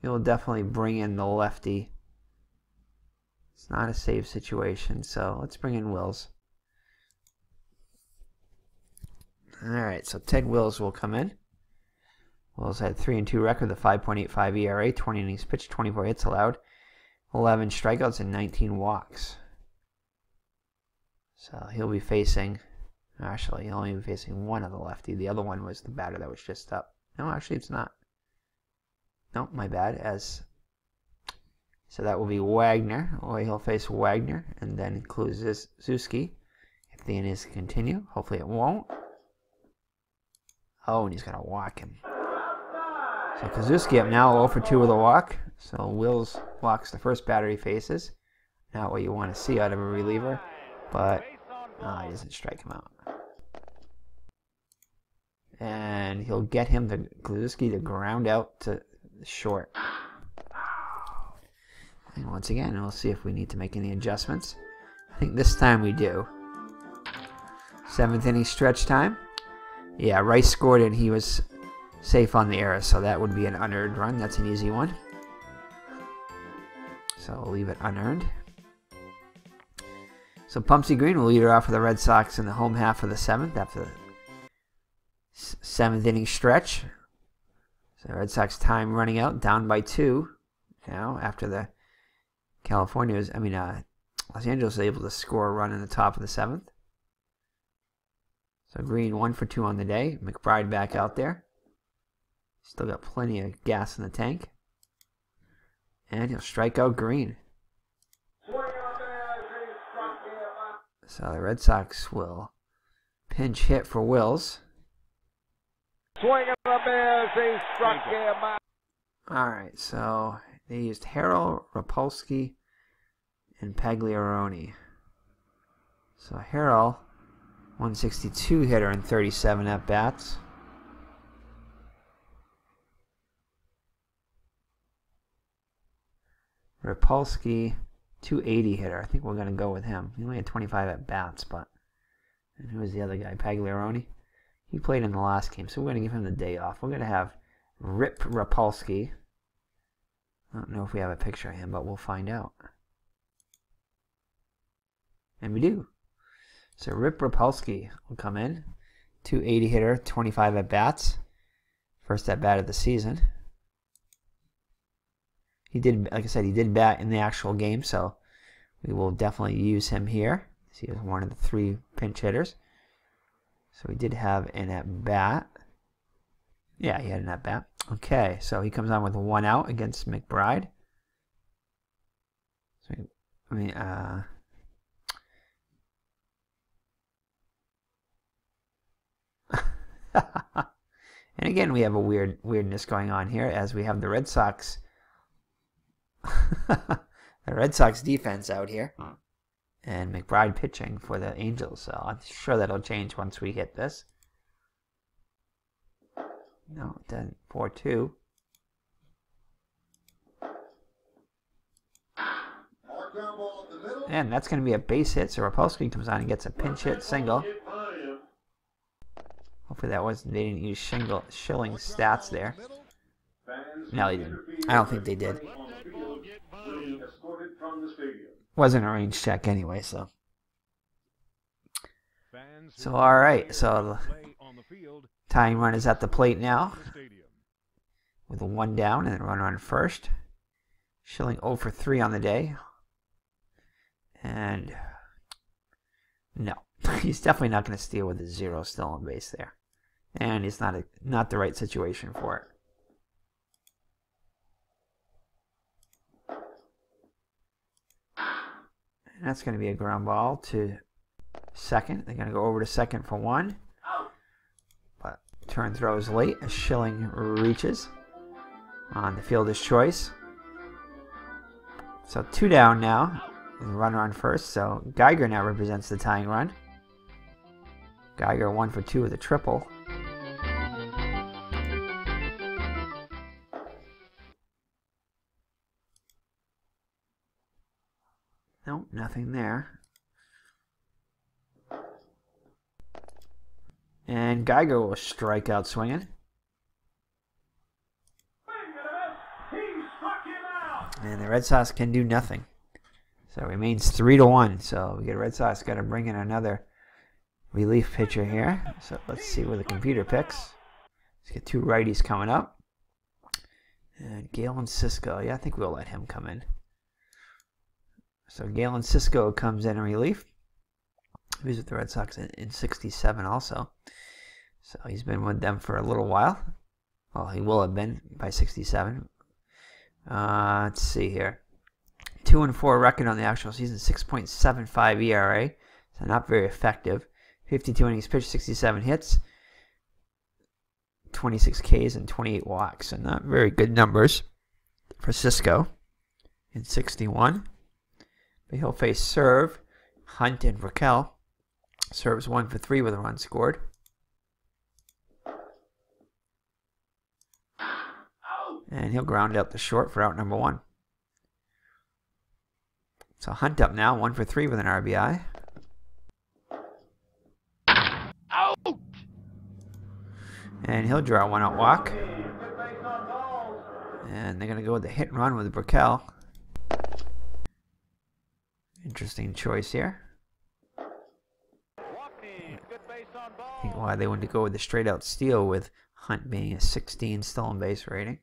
you'll definitely bring in the lefty. It's not a save situation, so let's bring in Wills. Alright, so Ted Wills will come in. Wills had 3-2 record, the 5.85 ERA, 20 innings pitched, 24 hits allowed, 11 strikeouts, and 19 walks. So he'll be facing, actually, he'll only be facing one of the lefty. The other one was the batter that was just up. No, actually, it's not. No, my bad. So that will be Wagner. Or he'll face Wagner, and then Kluszewski. If the innings continue, hopefully it won't. Oh, and he's going to walk him. So Kluszewski up now 0 for 2 with a walk. So Wills walks the first batter he faces. Not what you want to see out of a reliever, but he doesn't strike him out. And he'll get him to Kluszewski to ground out to short. And once again, we'll see if we need to make any adjustments. I think this time we do. 7th inning stretch time. Yeah, Rice scored and he was safe on the error, so that would be an unearned run. That's an easy one. So we'll leave it unearned. So Pumpsy Green will lead her off for the Red Sox in the home half of the 7th after the 7th inning stretch. So the Red Sox time running out, down by 2 now after the Los Angeles was able to score a run in the top of the 7th. So Green 1 for 2 on the day. McBride back out there. Still got plenty of gas in the tank. And he'll strike out Green. So the Red Sox will pinch hit for Wills. Swing of the miss, he struck him out. Alright, so they used Harrell, Rapolsky, and Pagliaroni. So Harrell, 162 hitter and 37 at-bats. Rapolsky, 280 hitter. I think we're going to go with him. He only had 25 at bats, but... And who was the other guy? Pagliaroni? He played in the last game, so we're going to give him the day off. We're going to have Rip Rapolsky. I don't know if we have a picture of him, but we'll find out. And we do. So Rip Rapolsky will come in. 280 hitter, 25 at bats. First at bat of the season. He did, like I said, he did bat in the actual game, so we will definitely use him here. He was one of the 3 pinch hitters. So he did have an at bat. Yeah, he had an at bat. Okay, so he comes on with 1 out against McBride. So, I mean, and again, we have a weirdness going on here as we have the Red Sox, the Red Sox defense out here, and McBride pitching for the Angels. So I'm sure that'll change once we hit this. No, it doesn't. 4-2. And that's going to be a base hit. So Rapolsky comes on and gets a pinch hit single. Hopefully that wasn't, they didn't use Schilling's stats there. No, they didn't. I don't think they did. Wasn't a range check anyway, so. So, alright. So, tying run is at the plate now. With a 1 down and a runner on first. Schilling 0 for 3 on the day. And, no. He's definitely not going to steal with a 0 still on base there. And it's not the right situation for it. And that's going to be a ground ball to second. They're going to go over to second for 1. But turn throws late as Schilling reaches on the fielder's choice. So 2 down now. With a runner on first. So Geiger now represents the tying run. Geiger 1 for 2 with a triple. Nope, nothing there. And Geiger will strike out swinging. And the Red Sox can do nothing. So it remains 3-1. So we get Red Sox got to bring in another relief pitcher here. So let's see where the computer picks. Let's get 2 righties coming up. And Galen Cisco. Yeah, I think we'll let him come in. So Galen Cisco comes in relief. He was with the Red Sox in 67 also. So he's been with them for a little while. Well, he will have been by 67. Let's see here. 2-4 record on the actual season. 6.75 ERA. So not very effective. 52 innings pitched, 67 hits. 26 Ks and 28 walks. So not very good numbers for Cisco in 61. But he'll face Serve, Hunt, and Raquel. Serves 1 for 3 with a run scored. And he'll ground out the short for out number 1. So Hunt up now, 1 for 3 with an RBI. Out! And he'll draw a 1-out walk. And they're going to go with the hit and run with Raquel. Interesting choice here. I think why they wanted to go with the straight out steal with Hunt being a 16 stolen base rating.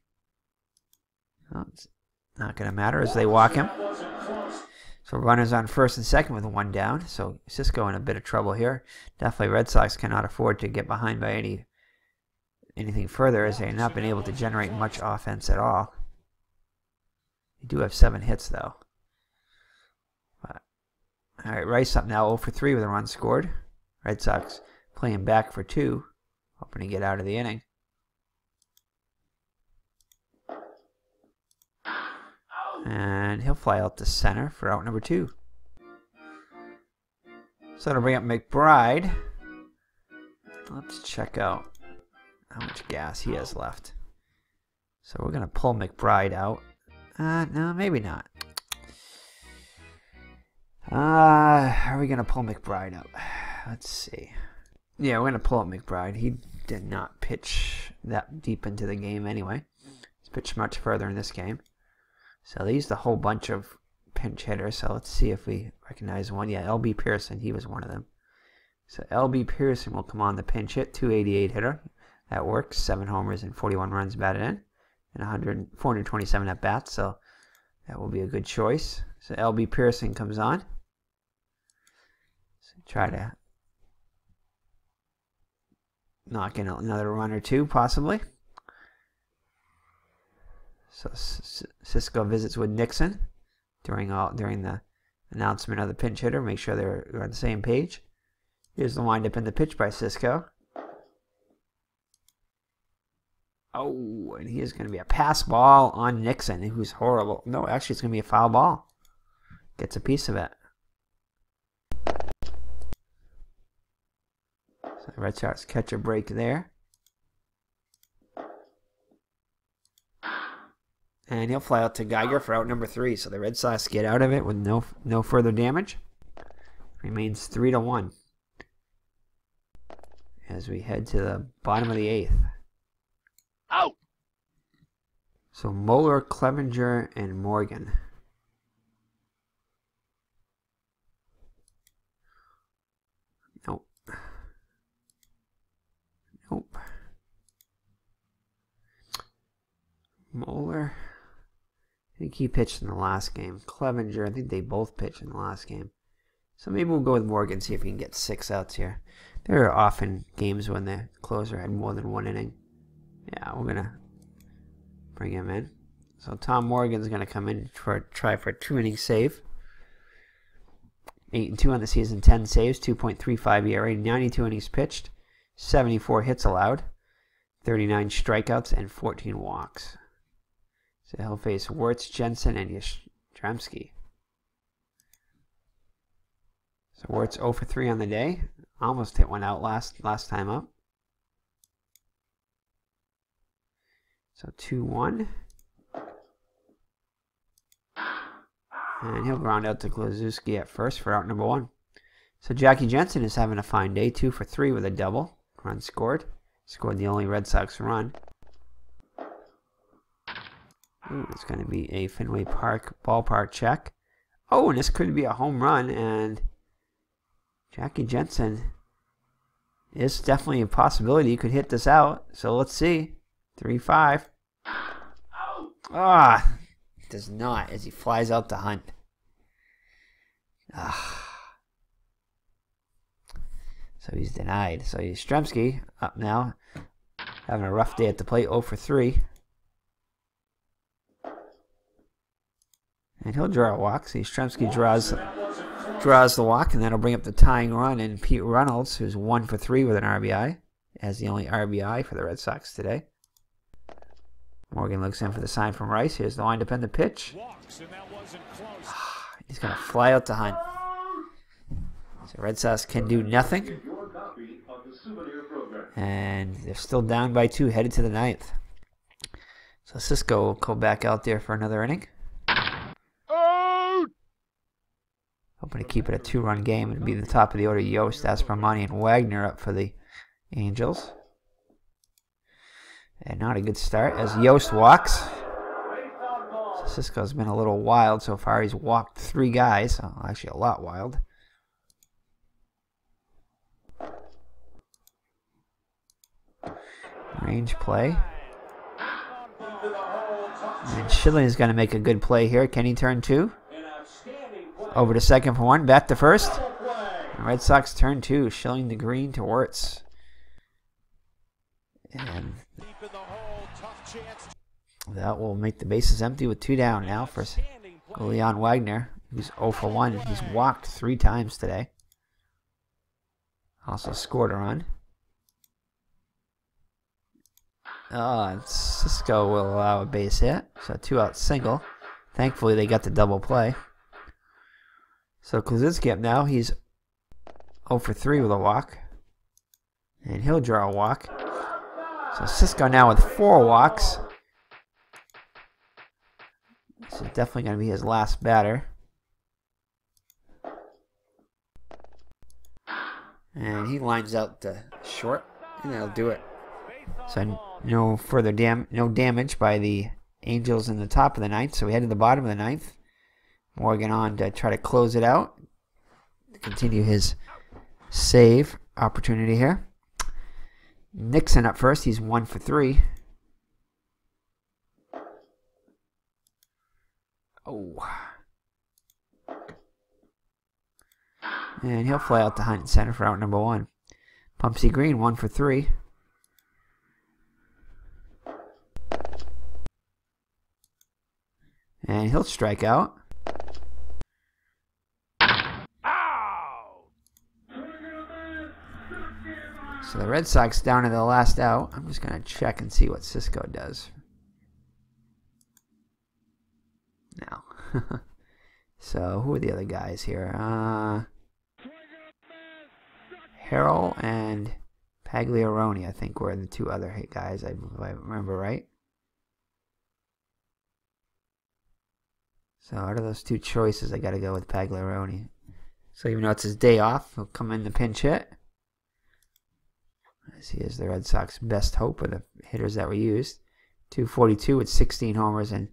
Well, it's not going to matter as they walk him. So runners on first and second with a 1 down. So Cisco in a bit of trouble here. Definitely Red Sox cannot afford to get behind by anything further as they have not been able to generate much offense at all. They do have 7 hits though. Alright, Rice up now 0 for 3 with a run scored. Red Sox playing back for 2. Hoping to get out of the inning. And he'll fly out to center for out number 2. So that'll bring up McBride. Let's check out how much gas he has left. So we're going to pull McBride out. No, maybe not. Are we going to pull McBride up? Let's see. Yeah, we're going to pull up McBride. He did not pitch that deep into the game anyway. He's pitched much further in this game. So they used a whole bunch of pinch hitters. So let's see if we recognize one. Yeah, L.B. Pearson. He was one of them. So L.B. Pearson will come on the pinch hit. 288 hitter. That works. 7 homers and 41 runs batted in. And 427 at bats. So that will be a good choice. So L.B. Pearson comes on. So try to knock in another run or two, possibly. So Cisco visits with Nixon during the announcement of the pinch hitter. Make sure they're on the same page. Here's the windup in the pitch by Cisco. Oh, and here's going to be a pass ball on Nixon, who's horrible. No, actually, it's going to be a foul ball. Gets a piece of it. So Red Sox catch a break there. And he'll fly out to Geiger for out number 3. So the Red Sox get out of it with no further damage. Remains 3-1 as we head to the bottom of the 8th. Out! So Moeller, Clevenger, and Morgan. Nope. Nope. Moeller. I think he pitched in the last game. Clevenger, I think they both pitched in the last game. So maybe we'll go with Morgan, see if he can get 6 outs here. There are often games when the closer had more than 1 inning. Yeah, we're going to bring him in. So Tom Morgan's going to come in for try for a 2-inning save. 8-2 on the season, 10 saves, 2.35 ERA, 92 innings pitched, 74 hits allowed, 39 strikeouts, and 14 walks. So he'll face Wirtz, Jensen, and YASTRZEMSKI. So Wirtz 0 for 3 on the day. Almost hit one out last time up. So 2-1. And he'll ground out to Kluszewski at first for out number 1. So Jackie Jensen is having a fine day. 2 for 3 with a double. Run scored. Scored the only Red Sox run. Ooh, it's going to be a Fenway Park ballpark check. Oh, and this could be a home run. And Jackie Jensen is definitely a possibility he could hit this out. So let's see. 3-5. Ah, does not as he flies out to Hunt. So he's denied. So YASTRZEMSKI up now, having a rough day at the plate, 0 for 3. And he'll draw a walk. So YASTRZEMSKI draws the walk, and that'll bring up the tying run. And Pete Reynolds, who's 1 for 3 with an RBI, as the only RBI for the Red Sox today. Morgan looks in for the sign from Rice. Here's the windup and the pitch. He's going to fly out to Hunt. So Red Sox can do nothing. And they're still down by 2, headed to the 9th. So Cisco will go back out there for another inning. Hoping to keep it a 2-run game and be the top of the order. Yost, Aspermani, and Wagner up for the Angels. And not a good start as Yost walks. So Cisco's been a little wild so far. He's walked 3 guys. Oh, actually, a lot wild. Range play. And Schilling is going to make a good play here. Can he turn 2? Over to second for 1. Back to first. And Red Sox turn 2. Schilling to Green to Wirtz. And that will make the bases empty with 2 down now for Leon Wagner, who's 0 for 1. He's walked 3 times today. Also scored a run. Cisco will allow a base hit. So 2-out single. Thankfully, they got the double play. So Kluszewski up now. He's 0 for 3 with a walk. And he'll draw a walk. So Cisco now with 4 walks. This is definitely going to be his last batter. And he lines out the short, and that'll do it. So no further damage by the Angels in the top of the ninth. So we head to the bottom of the ninth. Morgan on to try to close it out. Continue his save opportunity here. Nixon up first. He's 1 for 3. Oh. And he'll fly out to Hunt in center for out number 1. Pumpsy Green 1 for 3. And he'll strike out. So the Red Sox down to the last out. I'm just going to check and see what Cisco does. Now. So who are the other guys here? Harrell and Pagliaroni, I think, were the two other guys, if I remember right. So out of those two choices, I got to go with Pagliaroni. So even though it's his day off, he'll come in the pinch hit. As he is the Red Sox best hope of the hitters that were used. 242 with 16 homers and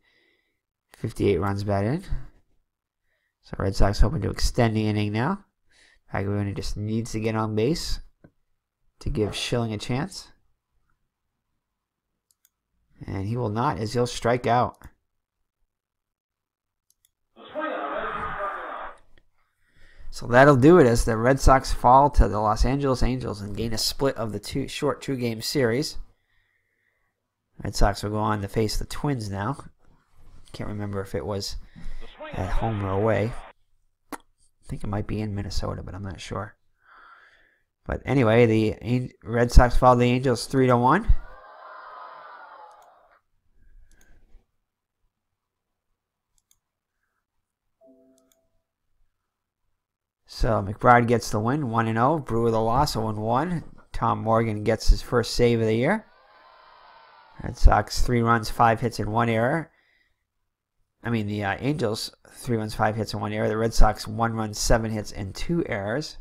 58 runs batted in. So Red Sox hoping to extend the inning now. Pagliaroni just needs to get on base to give Schilling a chance. And he will not, as he'll strike out. So that'll do it as the Red Sox fall to the Los Angeles Angels and gain a split of the short two-game series. Red Sox will go on to face the Twins now. Can't remember if it was at home or away. I think it might be in Minnesota, but I'm not sure. But anyway, the Red Sox fall the Angels 3-1. So McBride gets the win, 1-0. Brewer the loss, 0-1. Tom Morgan gets his first save of the year. Red Sox 3 runs, 5 hits, and 1 error. The Angels 3 runs, 5 hits, and 1 error. The Red Sox 1 run, 7 hits, and 2 errors.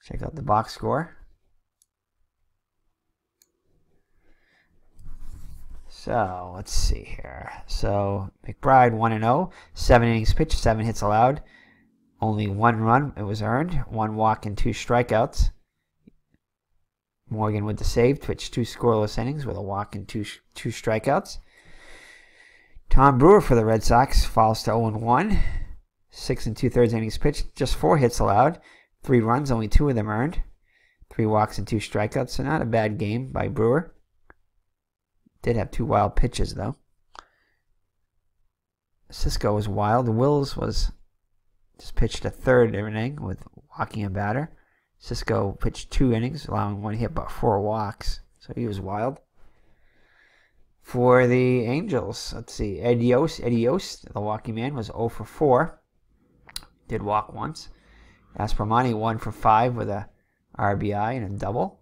Check out the box score. So let's see here. So McBride 1-0, 7 innings pitched, 7 hits allowed. Only 1 run it was earned, 1 walk and 2 strikeouts. Morgan with the save, pitched 2 scoreless innings with a walk and 2 strikeouts. Tom Brewer for the Red Sox falls to 0-1. 6 2/3 innings pitched, just 4 hits allowed, 3 runs, only 2 of them earned. 3 walks and 2 strikeouts, so not a bad game by Brewer. Did have 2 wild pitches though. Cisco was wild. Wills was just pitched a 3rd inning with walking a batter. Cisco pitched 2 innings, allowing 1 hit but 4 walks. So he was wild. For the Angels, let's see. Eddie Yost, the walking man, was 0 for 4. Did walk once. Aspromani 1 for 5 with a RBI and a double.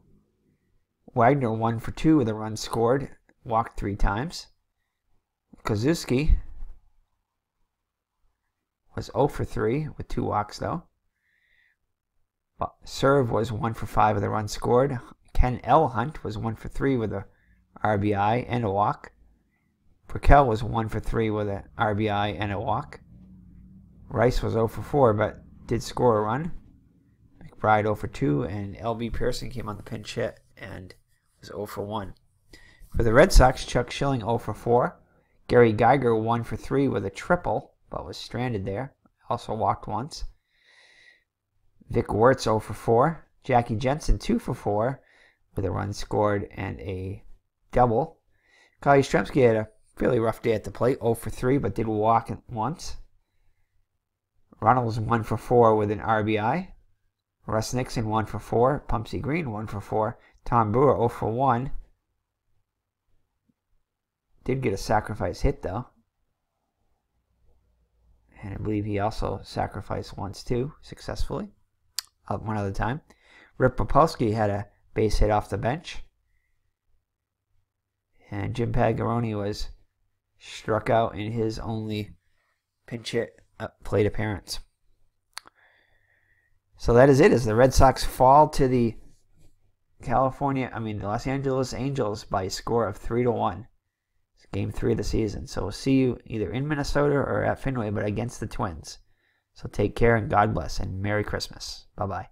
Wagner 1 for 2 with a run scored. Walked 3 times. Kozuski was 0 for 3 with 2 walks though. But Serve was 1 for 5 with a run scored. Ken L. Hunt was 1 for 3 with a RBI and a walk. Purcell was 1 for 3 with a RBI and a walk. Rice was 0 for 4 but did score a run. McBride 0 for 2 and L.B. Pearson came on the pinch hit and was 0 for 1. For the Red Sox, Chuck Schilling 0 for 4. Gary Geiger 1 for 3 with a triple but was stranded there. Also walked once. Vic Wertz 0 for 4. Jackie Jensen 2 for 4 with a run scored and a double. Kyle Yastrzemski had a fairly rough day at the plate, 0 for 3, but did walk once. Runnels 1 for 4 with an RBI. Russ Nixon 1 for 4. Pumpsy Green 1 for 4. Tom Brewer 0 for 1. Did get a sacrifice hit though. And I believe he also sacrificed once too, successfully. One other time. Rip Popolski had a base hit off the bench. And Jim Pagliaroni was struck out in his only pinch hit plate appearance. So that is it. As the Red Sox fall to the Los Angeles Angels by a score of 3-1. It's Game 3 of the season. So we'll see you either in Minnesota or at Fenway, but against the Twins. So take care and God bless and Merry Christmas. Bye-bye.